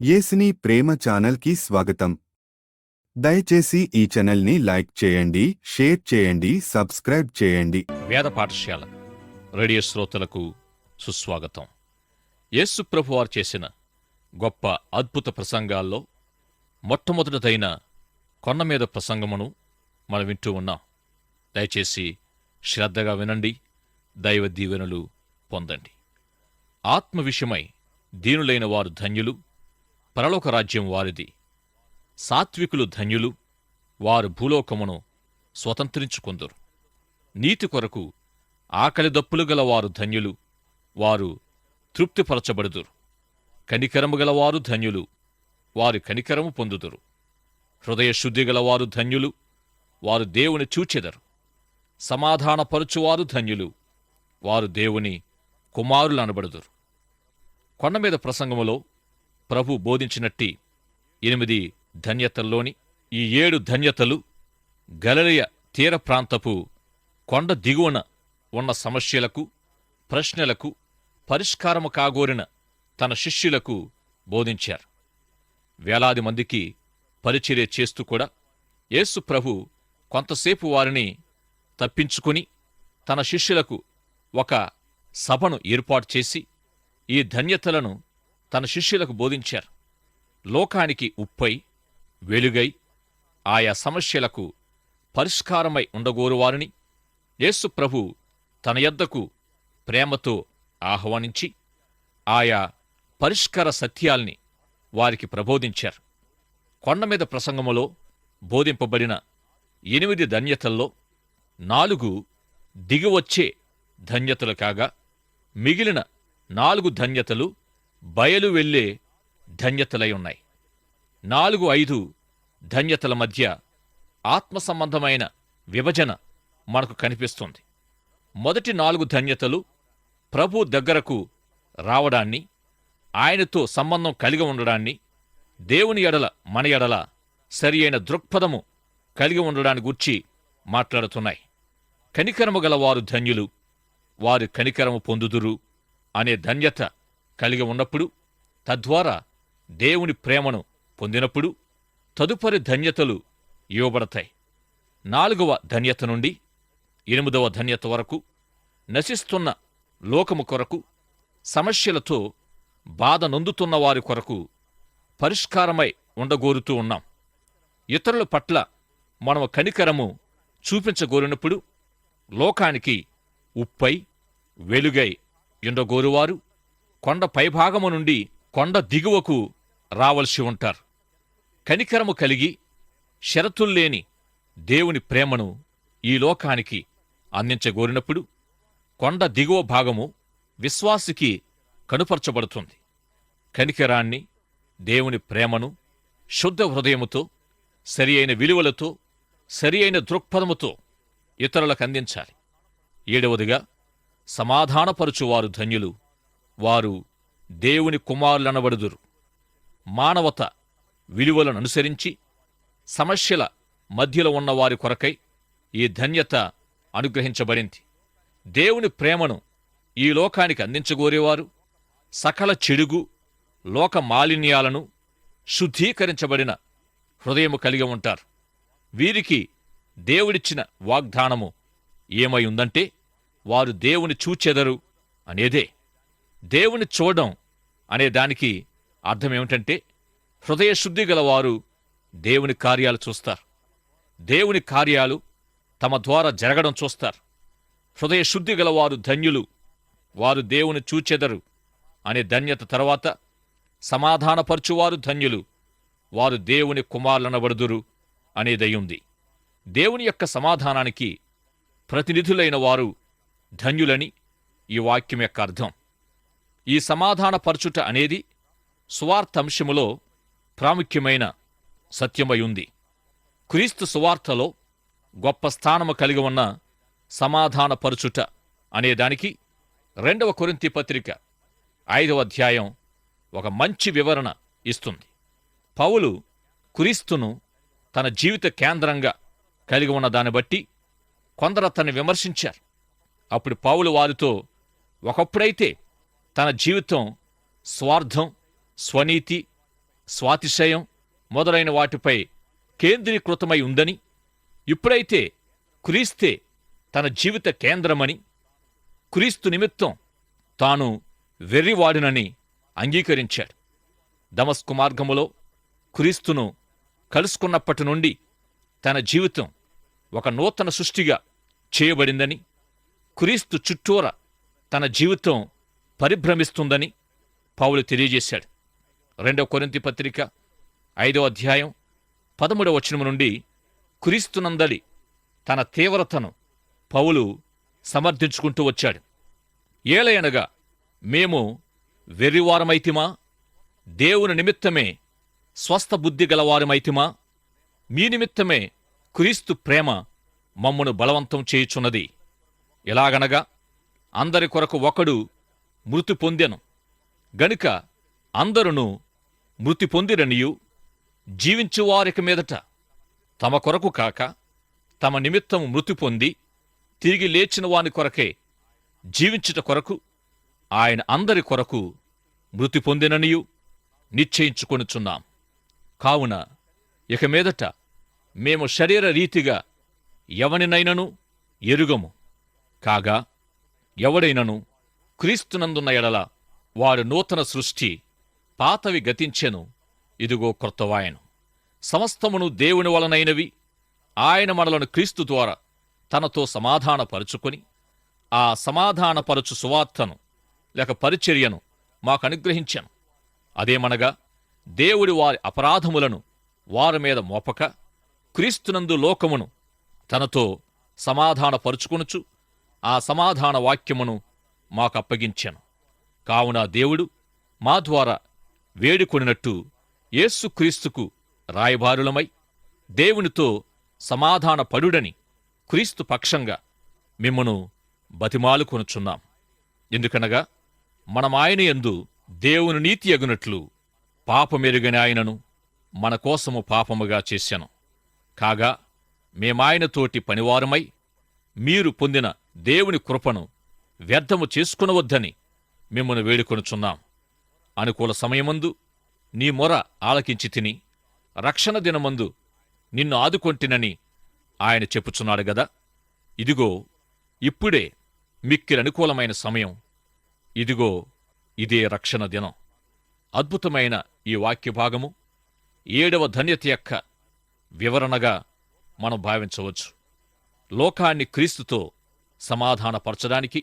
యేసుని ప్రేమ ఛానల్కి స్వాగతం. దయచేసి ఈ ఛానల్ని లైక్ చేయండి, షేర్ చేయండి, సబ్స్క్రైబ్ చేయండి. వేద పాఠశాల రేడియో శ్రోతలకు సుస్వాగతం. యేసు ప్రభువారు చేసిన గొప్ప అద్భుత ప్రసంగాల్లో మొట్టమొదటిదైన కొండమీద ప్రసంగమును మనం వింటూ ఉన్నాం. దయచేసి శ్రద్ధగా వినండి, దైవ దీవెనలు పొందండి. ఆత్మ విషయమై దీనులైన వారు ధన్యులు, పరలోక రాజ్యం వారిది. సాత్వికులు ధన్యులు, వారు భూలోకమును స్వతంత్రించుకొందురు. నీతి కొరకు ఆకలిదప్పులు గల వారు ధన్యులు, వారు తృప్తిపరచబడుదురు. కనికరము గలవారు ధన్యులు, వారు కనికరము పొందుదురు. హృదయశుద్ధి గలవారు ధన్యులు, వారు దేవుని చూచెదరు. సమాధానపరచువారు ధన్యులు, వారు దేవుని కుమారులనబడుదురు. కొండమీద ప్రసంగములో ప్రభు బోధించినట్టి 8 ధన్యతల్లోని ఈ 7 ధన్యతలు గలిలయ తీర ప్రాంతపు కొండ దిగువన ఉన్న సమస్యలకు, ప్రశ్నలకు పరిష్కారము కాగోరిన తన శిష్యులకు బోధించారు. వేలాది మందికి పరిచర్య చేస్తూ కూడా యేసు ప్రభు కొంతసేపు వారిని తప్పించుకుని తన శిష్యులకు ఒక సభను ఏర్పాటు చేసి ఈ ధన్యతలను తన శిష్యులకు బోధించారు. లోకానికి ఉప్పై, వెలుగై, ఆయా సమస్యలకు పరిష్కారమై ఉండగోరువారిని యేసు ప్రభు తన యొద్దకు ప్రేమతో ఆహ్వానించి ఆయా పరిష్కార సత్యాల్ని వారికి ప్రబోధించారు. కొండమీద ప్రసంగములో బోధింపబడిన 8 ధన్యతల్లో 4 దిగివచ్చే ధన్యతలు కాగా, మిగిలిన 4 ధన్యతలు బయలు వెళ్లే ధన్యతలై ఉన్నాయి. 4-5 ధన్యతల మధ్య ఆత్మ సంబంధమైన విభజన మనకు కనిపిస్తుంది. మొదటి 4 ధన్యతలు ప్రభు దగ్గరకు రావడాన్ని, ఆయనతో సంబంధం కలిగి ఉండడాన్ని, దేవుని ఎడల మన ఎడల సరి అయిన దృక్పథము కలిగి ఉండడాన్ని గూర్చి మాట్లాడుతున్నాయి. కనికరము గలవారు ధన్యులు, వారు కనికరము పొందుదురు అనే ధన్యత కలిగి ఉన్నప్పుడు, తద్వారా దేవుని ప్రేమను పొందినప్పుడు తదుపరి ధన్యతలు ఇవ్వబడతాయి. 4వ ధన్యత నుండి 8వ ధన్యత వరకు నశిస్తున్న లోకము కొరకు, సమస్యలతో బాధ నొందుతున్న వారి కొరకు పరిష్కారమై ఉండగోరుతూ ఉన్నాం. ఇతరుల పట్ల మనము కనికరము చూపించగోరినప్పుడు లోకానికి ఉప్పై, వెలుగై ఉండగోరువారు కొండ పైభాగము నుండి కొండ దిగువకు రావలసి ఉంటారు. కనికరము కలిగి షరతుల్లేని దేవుని ప్రేమను ఈ లోకానికి అందించగోరినప్పుడు కొండ దిగువ భాగము విశ్వాసికి కనుపరచబడుతుంది. కనికరాన్ని, దేవుని ప్రేమను శుద్ధ హృదయముతో, సరి అయిన విలువలతో, సరి అయిన దృక్పథముతో ఇతరులకు అందించాలి. 7వదిగా సమాధానపరుచువారు ధన్యులు, వారు దేవుని కుమారులనబడుదురు. మానవత విలువలను అనుసరించి సమస్యల మధ్యలో ఉన్నవారి కొరకై ఈ ధన్యత అనుగ్రహించబడింది. దేవుని ప్రేమను ఈ లోకానికి అందించగోరేవారు సకల చెడుగు, లోక మాలిన్యాలను శుద్ధీకరించబడిన హృదయము కలిగి ఉంటారు. వీరికి దేవుడిచ్చిన వాగ్దానము ఏమై ఉందంటే, వారు దేవుని చూచెదరు అనేదే. దేవుని చూడడం అనే దానికి అర్థమేమిటంటే, హృదయశుద్ధి గలవారు దేవుని కార్యాలు చూస్తారు. దేవుని కార్యాలు తమ ద్వారా జరగడం చూస్తారు. హృదయశుద్ధి గలవారు ధన్యులు, వారు దేవుని చూచెదరు అనే ధన్యత తర్వాత సమాధానపరచువారు ధన్యులు, వారు దేవుని కుమారులనబడుదురు అనేదయ్యుంది. దేవుని యొక్క సమాధానానికి ప్రతినిధులైన వారు ధన్యులని ఈ వాక్యం యొక్క అర్థం. ఈ సమాధానపరచుట అనేది సువార్తంశములో ప్రాముఖ్యమైన సత్యమై ఉంది. క్రీస్తు సువార్తలో గొప్ప స్థానము కలిగి ఉన్న సమాధానపరచుట అనేదానికి 2వ కొరింథీ పత్రిక 5వ అధ్యాయం ఒక మంచి వివరణ ఇస్తుంది. పౌలు క్రీస్తును తన జీవిత కేంద్రంగా కలిగి ఉన్న దాన్ని బట్టి కొందరు అతన్ని విమర్శించారు. అప్పుడు పౌలు వారితో, ఒకప్పుడైతే తన జీవితం స్వార్థం, స్వనీతి, స్వాతిశయం మొదలైన వాటిపై కేంద్రీకృతమై ఉందని, ఇప్పుడైతే క్రీస్తే తన జీవిత కేంద్రమని, క్రీస్తు నిమిత్తం తాను వెర్రివాడినని అంగీకరించాడు. దమస్కు మార్గములో క్రీస్తును కలుసుకున్నప్పటి నుండి తన జీవితం ఒక నూతన సృష్టిగా చేయబడిందని, క్రీస్తు చుట్టూర తన జీవితం పరిభ్రమిస్తుందని పౌలు తెలియజేశాడు. 2 కొరింథీ పత్రిక 5వ అధ్యాయం 13వ వచనం నుండి క్రీస్తునందలి తన తీవ్రతను పౌలు సమర్థించుకుంటూ వచ్చాడు. ఏలయనగా మేము వెర్రివారమైతిమా, దేవుని నిమిత్తమే స్వస్థ బుద్ధి గలవారమైతిమా, మీ నిమిత్తమే క్రీస్తు ప్రేమ మమ్మును బలవంతం చేయుచున్నది. ఎలాగనగా అందరి కొరకు ఒకడు మృతి పొందెను గనుక అందరును మృతి పొందిరనియు, జీవించువారికి మీదట తమ కొరకు కాక తమ నిమిత్తము మృతి పొంది తిరిగి లేచిన వాని కొరకే జీవించుట కొరకు ఆయన అందరి కొరకు మృతి పొందిననియు నిశ్చయించుకొనుచున్నాం. కావున ఇక మీదట మేము శరీర రీతిగా ఎవనినైనను ఎరుగము. కాగా ఎవడైనను క్రీస్తునందున్న ఎడల వాడు నూతన సృష్టి, పాతవి గతించెను, ఇదిగో క్రొత్తవాయెను. సమస్తమును దేవుని వలనైనవి, ఆయన మనలను క్రీస్తు ద్వారా తనతో సమాధానపరుచుకొని ఆ సమాధానపరచు సువార్తను లేక పరిచర్యను మాకు అనుగ్రహించెను. అదేమనగా దేవుడి వారి అపరాధములను వారి మీద మోపక క్రీస్తునందు లోకమును తనతో సమాధానపరుచుకొనుచు ఆ సమాధాన వాక్యమును మాకప్పగించెను. కావున దేవుడు మా ద్వారా వేడుకొనినట్టు యేసుక్రీస్తుకు రాయబారులమై దేవునితో సమాధానపడుడని క్రీస్తు పక్షంగా మిమ్మును బతిమాలుకొనుచున్నాం. ఎందుకనగా మనమాయన యందు దేవుని నీతి అగునట్లు పాపమెరుగని ఆయనను మన కోసము పాపముగా చేశాను. కాగా మేమాయనతోటి పనివారమై మీరు పొందిన దేవుని కృపను వ్యర్థము చేసుకునవద్దని మిమ్మను వేడుకొనుచున్నాం. అనుకూల సమయమందు నీ మొర ఆలకించి తిని రక్షణ దినమందు నిన్ను ఆదుకొంటినని ఆయన చెప్పుచున్నాడు గదా. ఇదిగో ఇప్పుడే మిక్కిలి అనుకూలమైన సమయం, ఇదిగో ఇదే రక్షణ దినం. అద్భుతమైన ఈ వాక్యభాగము 7వ ధన్యత యొక్క వివరణగా మనం భావించవచ్చు. లోకాన్ని క్రీస్తుతో సమాధానపరచడానికి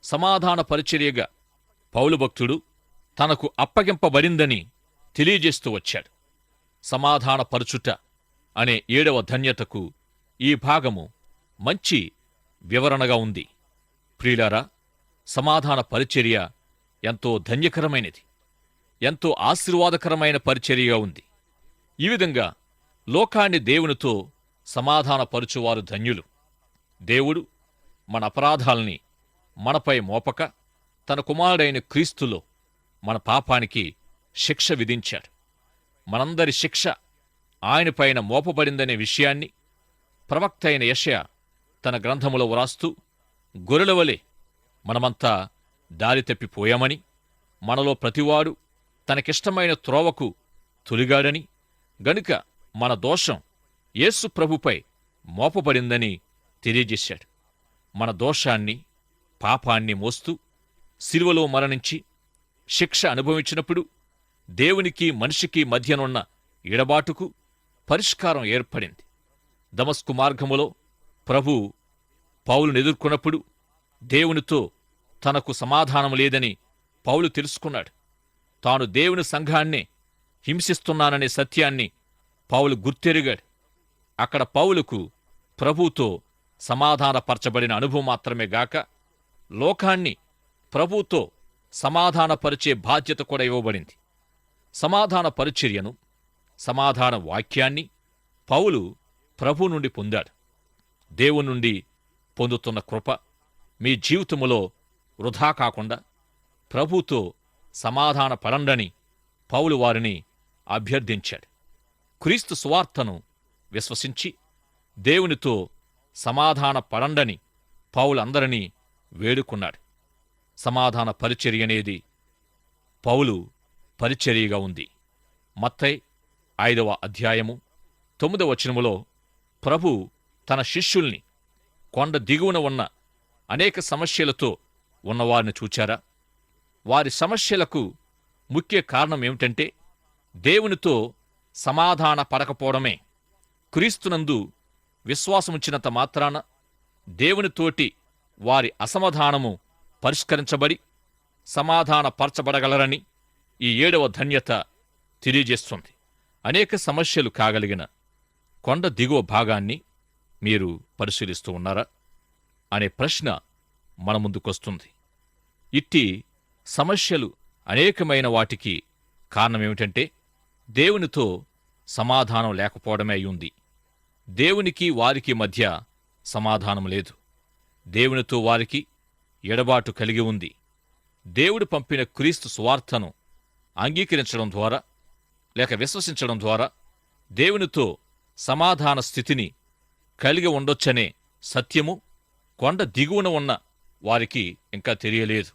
సమాధాన పరిచర్యగా పౌలు భక్తుడు తనకు అప్పగింపబడిందని తెలియజేస్తూ వచ్చాడు. సమాధానపరచుట అనే 7వ ధన్యతకు ఈ భాగము మంచి వివరణగా ఉంది. ప్రియులారా, సమాధాన పరిచర్య ఎంతో ధన్యకరమైనది, ఎంతో ఆశీర్వాదకరమైన పరిచర్యగా ఉంది. ఈ విధంగా లోకాన్ని దేవునితో సమాధానపరుచువారు ధన్యులు. దేవుడు మన అపరాధాల్ని మనపై మోపక తన కుమారుడైన క్రీస్తులో మన పాపానికి శిక్ష విధించాడు. మనందరి శిక్ష ఆయనపైన మోపబడిందనే విషయాన్ని ప్రవక్త అయిన యెషయా తన గ్రంథములో వ్రాస్తూ, గొర్రెలవలే మనమంతా దారి తప్పిపోయామని, మనలో ప్రతివాడు తనకిష్టమైన త్రోవకు తొలిగాడని, గనుక మన దోషం యేసు ప్రభుపై మోపబడిందని తెలియజేశాడు. మన దోషాన్ని పాపాన్ని మోస్తూ శిలువలో మరణించి శిక్ష అనుభవించినప్పుడు దేవునికి మనిషికి మధ్యనున్న ఎడబాటుకు పరిష్కారం ఏర్పడింది. దమస్కు మార్గములో ప్రభు పౌలును ఎదుర్కొన్నప్పుడు దేవునితో తనకు సమాధానం లేదని పౌలు తెలుసుకున్నాడు. తాను దేవుని సంఘాన్నే హింసిస్తున్నాననే సత్యాన్ని పౌలు గుర్తెరిగాడు. అక్కడ పౌలుకు ప్రభువుతో సమాధానపరచబడిన అనుభవం మాత్రమే గాక లోకాన్ని ప్రభువుతో సమాధానపరిచే బాధ్యత కూడా ఇవ్వబడింది. సమాధాన పరిచర్యను, సమాధాన వాక్యాన్ని పౌలు ప్రభు నుండి పొందాడు. దేవుని నుండి పొందుతున్న కృప మీ జీవితములో వృధా కాకుండా ప్రభుతో సమాధాన పడండని పౌలు వారిని అభ్యర్థించాడు. క్రీస్తు సువార్తను విశ్వసించి దేవునితో సమాధాన పడండని పౌలు అందరినీ వేడుకున్నాడు. సమాధాన పరిచర్య అనేది పౌలు పరిచర్యగా ఉంది. మత్తయి 5వ అధ్యాయము 9వ వచనములో ప్రభు తన శిష్యుల్ని కొండ దిగువన ఉన్న అనేక సమస్యలతో ఉన్నవారిని చూచారా? వారి సమస్యలకు ముఖ్య కారణం ఏమిటంటే దేవునితో సమాధాన పడకపోవడమే. క్రీస్తునందు విశ్వాసముంచినంత మాత్రాన దేవునితోటి వారి అసమాధానము పరిష్కరించబడి సమాధానపరచబడగలరని ఈ 7వ ధన్యత తెలియజేస్తుంది. అనేక సమస్యలు కాగలిగిన కొండ దిగువ భాగాన్ని మీరు పరిశీలిస్తూ ఉన్నారా అనే ప్రశ్న మన ముందుకొస్తుంది. ఇట్టి సమస్యలు అనేకమైన వాటికి కారణమేమిటంటే దేవునితో సమాధానం లేకపోవడమే అయ్యుంది. దేవునికి వారికి మధ్య సమాధానం లేదు. దేవునితో వారికి ఎడబాటు కలిగి ఉంది. దేవుడు పంపిన క్రీస్తు సువార్తను అంగీకరించడం ద్వారా లేక విశ్వసించడం ద్వారా దేవునితో సమాధాన స్థితిని కలిగి ఉండొచ్చనే సత్యము కొండ దిగువన ఉన్న వారికి ఇంకా తెలియలేదు.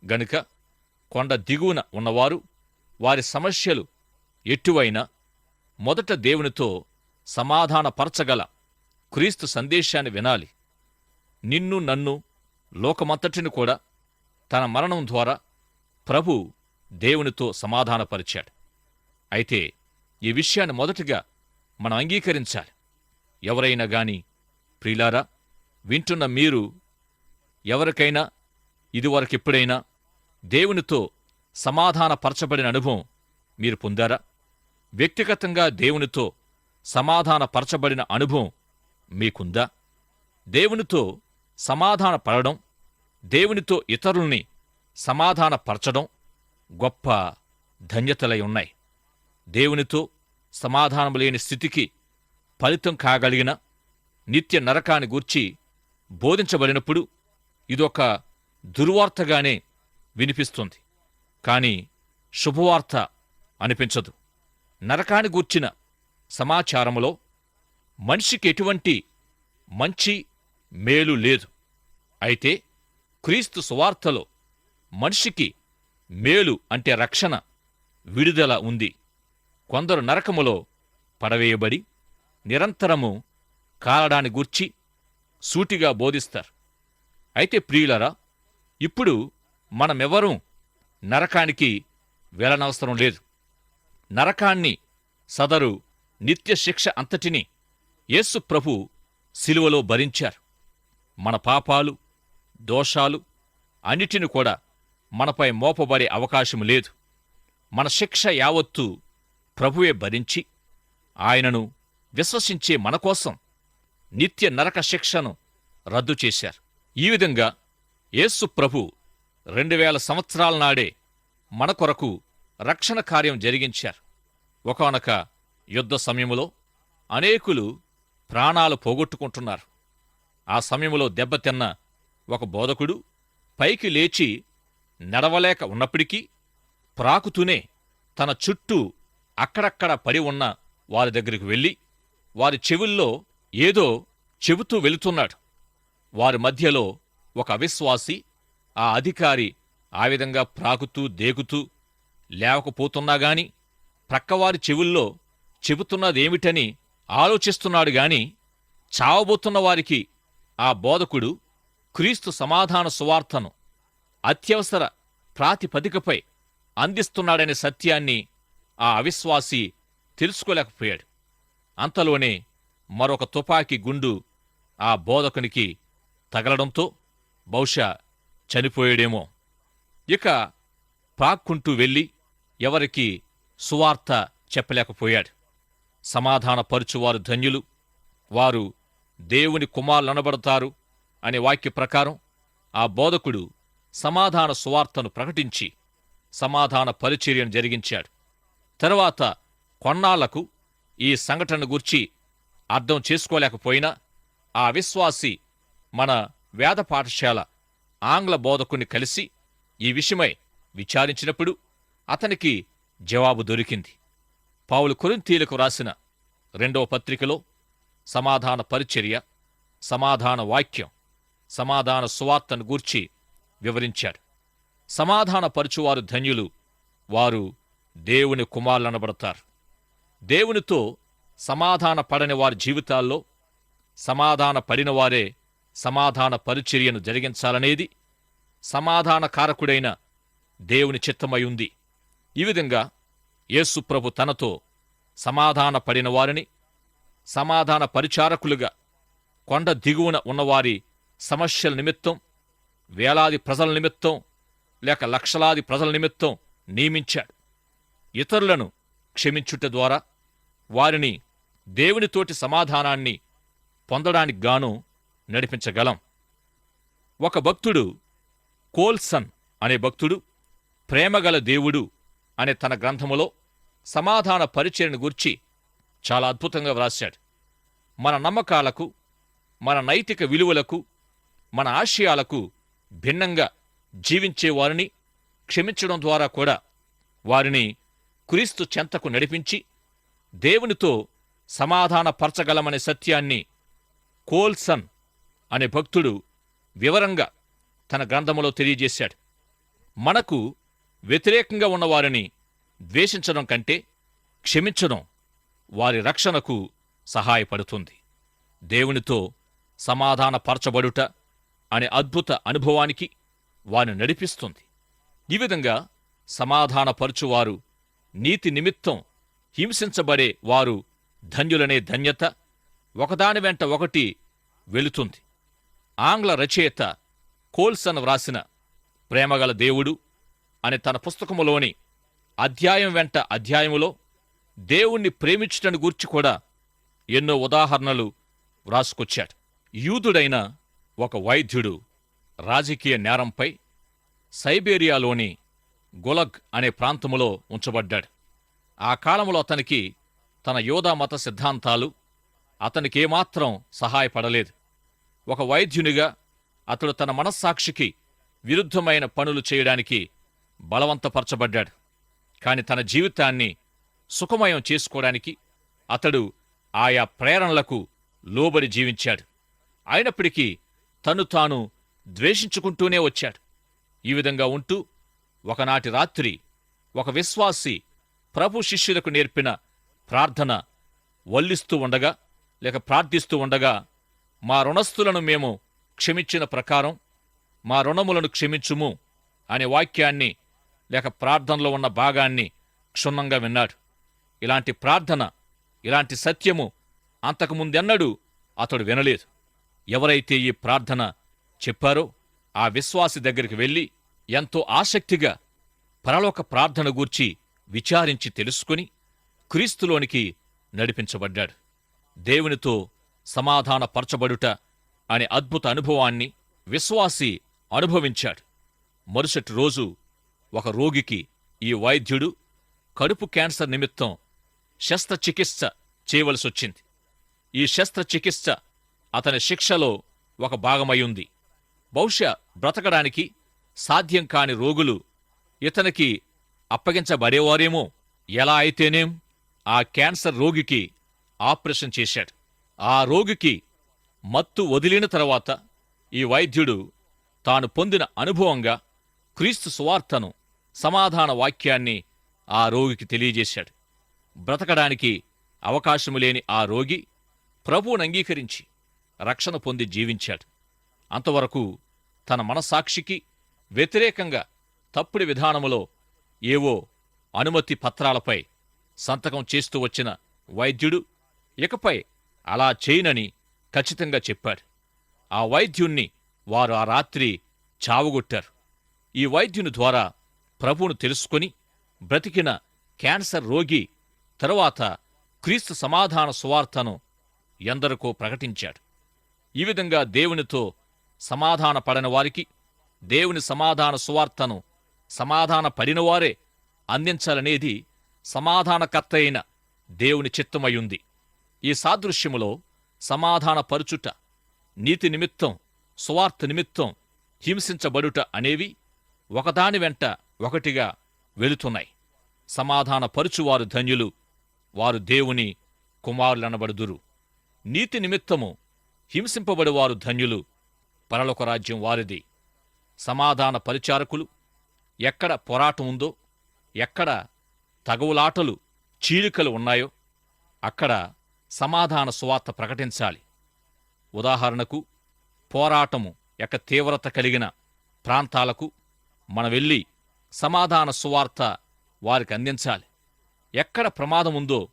గనుక కొండ దిగువన ఉన్నవారు వారి సమస్యలు ఎట్టువైనా మొదట దేవునితో సమాధానపరచగల క్రీస్తు సందేశాన్ని వినాలి. నిన్ను నన్ను లోకమంతటిని కూడా తన మరణం ద్వారా ప్రభు దేవునితో సమాధానపరిచాడు. అయితే ఈ విషయాన్ని మొదటిగా మనం అంగీకరించాలి. ఎవరైనా గాని ప్రియులారా, వింటున్న మీరు ఎవరికైనా ఇదివరకెప్పుడైనా దేవునితో సమాధానపరచబడిన అనుభవం మీరు పొందారా? వ్యక్తిగతంగా దేవునితో సమాధానపరచబడిన అనుభవం మీకుందా? దేవునితో సమాధానపడడం, దేవునితో ఇతరుల్ని సమాధానపరచడం గొప్ప ధన్యతలై ఉన్నాయి. దేవునితో సమాధానం లేని స్థితికి ఫలితం కాగలిగిన నిత్య నరకాన్ని గూర్చి బోధించబడినప్పుడు ఇదొక దుర్వార్తగానే వినిపిస్తుంది, కాని శుభవార్త అనిపించదు. నరకాన్ని గూర్చిన సమాచారములో మనిషికి ఎటువంటి మంచి మేలు లేదు. అయితే క్రీస్తు సువార్తలో మనిషికి మేలు అంటే రక్షణ, విడుదల ఉంది. కొందరు నరకములో పడవేయబడి నిరంతరము కాలడాన్ని గూర్చి సూటిగా బోధిస్తారు. అయితే ప్రియులరా, ఇప్పుడు మనమెవరూ నరకానికి వెళ్ళనవసరం లేదు. నరకాన్ని, సదరు నిత్య శిక్ష అంతటినీ యేసు ప్రభు శిలువలో భరించారు. మన పాపాలు, దోషాలు అన్నిటిని కూడా మనపై మోపబడే అవకాశం లేదు. మన శిక్ష యావత్తు ప్రభువే భరించి ఆయనను విశ్వసించే మనకోసం నిత్య నరక శిక్షను రద్దు చేశారు. ఈ విధంగా యేసు ప్రభు 2000 సంవత్సరాల నాడే మన కొరకు రక్షణ కార్యం జరిగించారు. ఒకానొక యుద్ధ సమయములో అనేకులు ప్రాణాలు పోగొట్టుకుంటున్నారు. ఆ సమయములో దెబ్బతిన్న ఒక బోధకుడు పైకి లేచి నడవలేక ఉన్నప్పటికీ ప్రాకుతూనే తన చుట్టూ అక్కడక్కడ పడి ఉన్న వారి దగ్గరికి వెళ్ళి వారి చెవుల్లో ఏదో చెబుతూ వెళుతున్నాడు. వారి మధ్యలో ఒక అవిశ్వాసి, ఆ అధికారి ఆ విధంగా ప్రాకుతూ దేగుతూ లేవకపోతున్నాగాని ప్రక్కవారి చెవుల్లో చెబుతున్నదేమిటని ఆలోచిస్తున్నాడు గాని చావబోతున్న వారికి ఆ బోధకుడు క్రీస్తు సమాధాన సువార్తను అత్యవసర ప్రాతిపదికపై అందిస్తున్నాడనే సత్యాన్ని ఆ అవిశ్వాసి తెలుసుకోలేకపోయాడు. అంతలోనే మరొక తుపాకీ గుండు ఆ బోధకునికి తగలడంతో బహుశా చనిపోయాడేమో. ఇక పాక్కుంటూ వెళ్ళి ఎవరికి సువార్త చెప్పలేకపోయాడు. సమాధానపరుచువారు ధన్యులు, వారు దేవుని కుమారులనబడతారు అనే వాక్య ప్రకారం ఆ బోధకుడు సమాధాన సువార్తను ప్రకటించి సమాధాన పరిచర్యను జరిగించాడు. తరువాత కొన్నాళ్లకు ఈ సంఘటన గూర్చి అర్థం చేసుకోలేకపోయినా ఆ విశ్వాసి మన వేద పాఠశాల ఆంగ్ల బోధకుని కలిసి ఈ విషయమై విచారించినప్పుడు అతనికి జవాబు దొరికింది. పౌలు కొరింథీయులకు రాసిన 2వ పత్రికలో సమాధాన పరిచర్య, సమాధాన వాక్యం, సమాధాన సువార్తను గూర్చి వివరించాడు. సమాధానపరుచువారు ధన్యులు, వారు దేవుని కుమారులనబడతారు. దేవునితో సమాధాన పడని వారి జీవితాల్లో సమాధాన పడిన వారే సమాధాన పరిచర్యను జరిగించాలనేది సమాధానకారకుడైన దేవుని చిత్తమై ఉంది. ఈ విధంగా యేసు ప్రభు తనతో సమాధాన పడిన వారిని సమాధాన పరిచారకులుగా కొండ దిగువన ఉన్నవారి సమస్యల నిమిత్తం, వేలాది ప్రజల నిమిత్తం లేక లక్షలాది ప్రజల నిమిత్తం నియమించాడు. ఇతరులను క్షమించుట ద్వారా వారిని దేవునితోటి సమాధానాన్ని పొందడానికి గాను నడిపించగలం. ఒక భక్తుడు, కోల్సన్ అనే భక్తుడు, ప్రేమగల దేవుడు అనే తన గ్రంథములో సమాధాన పరిచర్యను గూర్చి చాలా అద్భుతంగా వ్రాశాడు. మన నమ్మకాలకు, మన నైతిక విలువలకు, మన ఆశయాలకు భిన్నంగా జీవించేవారిని క్షమించడం ద్వారా కూడా వారిని క్రీస్తు చెంతకు నడిపించి దేవునితో సమాధానపరచగలమనే సత్యాన్ని కోల్సన్ అనే భక్తుడు వివరంగా తన గ్రంథములో తెలియజేశాడు. మనకు వ్యతిరేకంగా ఉన్నవారిని ద్వేషించడం కంటే క్షమించడం వారి రక్షణకు సహాయపడుతుంది. దేవునితో సమాధానపరచబడుట అనే అద్భుత అనుభవానికి వారిని నడిపిస్తుంది. ఈ విధంగా సమాధానపరచువారు, నీతి నిమిత్తం హింసించబడే వారు ధన్యులనే ధన్యత ఒకదాని వెంట ఒకటి వెళుతుంది. ఆంగ్ల రచయిత కోల్సన్ వ్రాసిన ప్రేమగల దేవుడు అనే తన పుస్తకములోని అధ్యాయం వెంట అధ్యాయములో దేవుణ్ణి ప్రేమించుటను గూర్చి కూడా ఎన్నో ఉదాహరణలు వ్రాసుకొచ్చాడు. యూదుడైన ఒక వైద్యుడు రాజకీయ నేరంపై సైబేరియాలోని గులగ్ అనే ప్రాంతములో ఉంచబడ్డాడు. ఆ కాలంలో అతనికి తన యోధా మత సిద్ధాంతాలు అతనికేమాత్రం సహాయపడలేదు. ఒక వైద్యునిగా అతడు తన మనస్సాక్షికి విరుద్ధమైన పనులు చేయడానికి బలవంతపరచబడ్డాడు. కాని తన జీవితాన్ని సుఖమయం చేసుకోవడానికి అతడు ఆయా ప్రేరణలకు లోబడి జీవించాడు. అయినప్పటికీ తను తాను ద్వేషించుకుంటూనే వచ్చాడు. ఈ విధంగా ఉంటూ ఒకనాటి రాత్రి ఒక విశ్వాసి ప్రభు శిష్యులకు నేర్పిన ప్రార్థన వల్లిస్తూ ఉండగా లేక ప్రార్థిస్తూ ఉండగా, మా రుణస్థులను మేము క్షమించిన ప్రకారం మా రుణములను క్షమించుము అనే వాక్యాన్ని లేక ప్రార్థనలో ఉన్న భాగాన్ని క్షుణ్ణంగా విన్నాడు. ఇలాంటి ప్రార్థన, ఇలాంటి సత్యము అంతకుముందెన్నడూ అతడు వినలేదు. ఎవరైతే ఈ ప్రార్థన చెప్పారో ఆ విశ్వాసి దగ్గరికి వెళ్ళి ఎంతో ఆసక్తిగా పరలోక ప్రార్థన గూర్చి విచారించి తెలుసుకుని క్రీస్తులోనికి నడిపించబడ్డాడు. దేవునితో సమాధానపరచబడుట అనే అద్భుత అనుభవాన్ని విశ్వాసి అనుభవించాడు. మరుసటి రోజు ఒక రోగికి ఈ వైద్యుడు కడుపు క్యాన్సర్ నిమిత్తం శస్త్రచికిత్స చేయవలసొచ్చింది. ఈ శస్త్రచికిత్స అతని శిక్షలో ఒక భాగమయ్యుంది. బహుశా బ్రతకడానికి సాధ్యం కాని రోగులు ఇతనికి అప్పగించబడేవారేమో. ఎలా అయితేనేం ఆ క్యాన్సర్ రోగికి ఆపరేషన్ చేశాడు. ఆ రోగికి మత్తు వదిలిన తర్వాత ఈ వైద్యుడు తాను పొందిన అనుభవంగా క్రీస్తు సువార్తను, సమాధాన వాక్యాన్ని ఆ రోగికి తెలియజేశాడు. బ్రతకడానికి అవకాశము లేని ఆ రోగి ప్రభువును అంగీకరించి రక్షణ పొంది జీవించాడు. అంతవరకు తన మనస్సాక్షికి వ్యతిరేకంగా తప్పుడు విధానములో ఏవో అనుమతి పత్రాలపై సంతకం చేస్తూ వచ్చిన వైద్యుడు ఇకపై అలా చేయనని ఖచ్చితంగా చెప్పాడు. ఆ వైద్యుణ్ణి వారు ఆ రాత్రి చావుగొట్టారు. ఈ వైద్యుని ద్వారా ప్రభువును తెలుసుకొని బ్రతికిన క్యాన్సర్ రోగి తరువాత క్రీస్తు సమాధాన సువార్తను ఎందరికో ప్రకటించాడు. ఈ విధంగా దేవునితో సమాధాన పడని వారికి దేవుని సమాధాన సువార్తను సమాధాన పడినవారే అందించాలనేది సమాధానకర్త అయిన దేవుని చిత్తమయ్యుంది. ఈ సాదృశ్యములో సమాధాన పరుచుట, నీతి నిమిత్తం, సువార్త నిమిత్తం హింసించబడుట అనేవి ఒకదాని వెంట ఒకటిగా వెళుతున్నాయి. సమాధాన పరుచువారు ధన్యులు, వారు దేవుని కుమారులనబడుదురు. నీతి నిమిత్తము హింసింపబడువారు ధన్యులు, పరలోక రాజ్యం వారిది. సమాధాన పరిచారకులు ఎక్కడ పోరాటం ఉందో, ఎక్కడ తగువులాటలు చీలికలు ఉన్నాయో అక్కడ సమాధాన సువార్త ప్రకటించాలి. ఉదాహరణకు పోరాటము యొక్క తీవ్రత కలిగిన ప్రాంతాలకు మనం వెళ్ళి సమాధాన సువార్త వారికి అందించాలి. ఎక్కడ ప్రమాదముందో,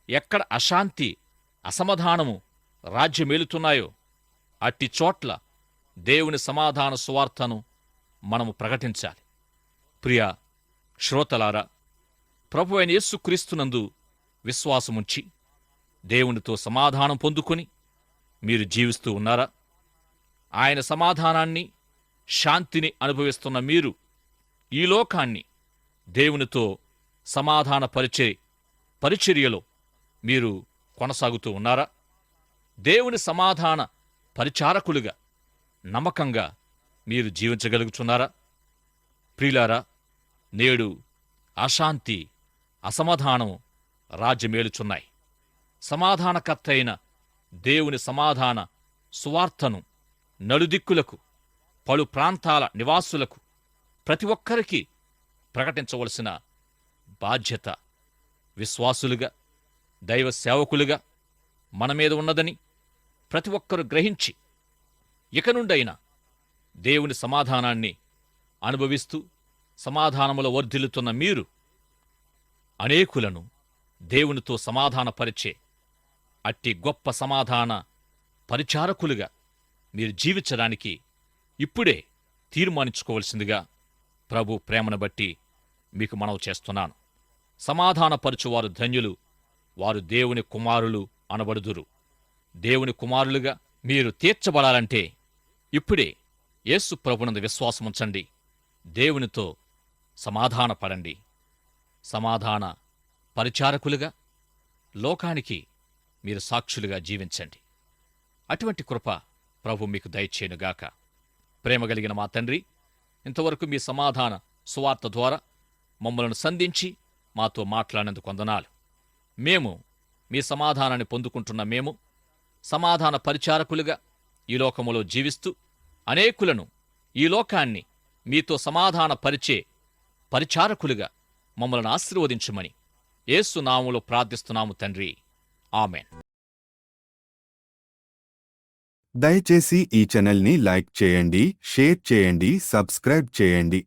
ఎక్కడ అశాంతి అసమాధానము రాజ్యమేలుతున్నాయో అట్టి చోట్ల దేవుని సమాధాన సువార్తను మనము ప్రకటించాలి. ప్రియ శ్రోతలారా, ప్రభువైన యేసుక్రీస్తునందు విశ్వాసముంచి దేవునితో సమాధానం పొందుకొని మీరు జీవిస్తూ ఉన్నారా? ఆయన సమాధానాన్ని, శాంతిని అనుభవిస్తున్న మీరు ఈ లోకాన్ని దేవునితో సమాధానపరిచే పరిచర్యలో మీరు కొనసాగుతూ ఉన్నారా? దేవుని సమాధాన పరిచారకులుగా నమ్మకంగా మీరు జీవించగలుగుతున్నారా? ప్రియులారా, నేడు అశాంతి అసమాధానం రాజ్యమేలుచున్నాయి. సమాధానకర్త అయిన దేవుని సమాధాన సువార్తను నలుదిక్కులకు, పలు ప్రాంతాల నివాసులకు, ప్రతి ఒక్కరికి ప్రకటించవలసిన బాధ్యత విశ్వాసులుగా, దైవ సేవకులుగా మన మీద ఉన్నదని ప్రతి ఒక్కరూ గ్రహించి ఇక నుండైనా దేవుని సమాధానాన్ని అనుభవిస్తూ సమాధానములో వర్ధిల్లుతున్న మీరు అనేకులను దేవునితో సమాధానపరిచే అట్టి గొప్ప సమాధాన పరిచారకులుగా మీరు జీవించడానికి ఇప్పుడే తీర్మానించుకోవలసిందిగా ప్రభు ప్రేమను బట్టి మీకు మనవి చేస్తున్నాను. సమాధానపరచువారు ధన్యులు, వారు దేవుని కుమారులు అనబడుదురు. దేవుని కుమారులుగా మీరు తీర్చబడాలంటే ఇప్పుడే యేసు ప్రభునందు విశ్వాసముంచండి. దేవునితో సమాధానపడండి. సమాధాన పరిచారకులుగా లోకానికి మీరు సాక్షులుగా జీవించండి. అటువంటి కృప ప్రభు మీకు దయచేయునుగాక. ప్రేమగలిగిన మా తండ్రి, ఇంతవరకు మీ సమాధాన సువార్త ద్వారా మమ్మలను సంధించి మాతో మాట్లాడినందుకు వందనాలు. మేము మీ సమాధానాన్ని పొందుకుంటున్న మేము సమాధాన పరిచారకులుగా ఈ లోకములో జీవిస్తూ అనేకులను ఈ లోకాన్ని మీతో సమాధాన పరిచే పరిచారకులుగా మమ్మల్ని ఆశీర్వదించుమని యేసు నామములో ప్రార్థిస్తున్నాము తండ్రి. ఆమెన్. దయచేసి ఈ ఛానల్ని లైక్ చేయండి, షేర్ చేయండి, సబ్స్క్రైబ్ చేయండి.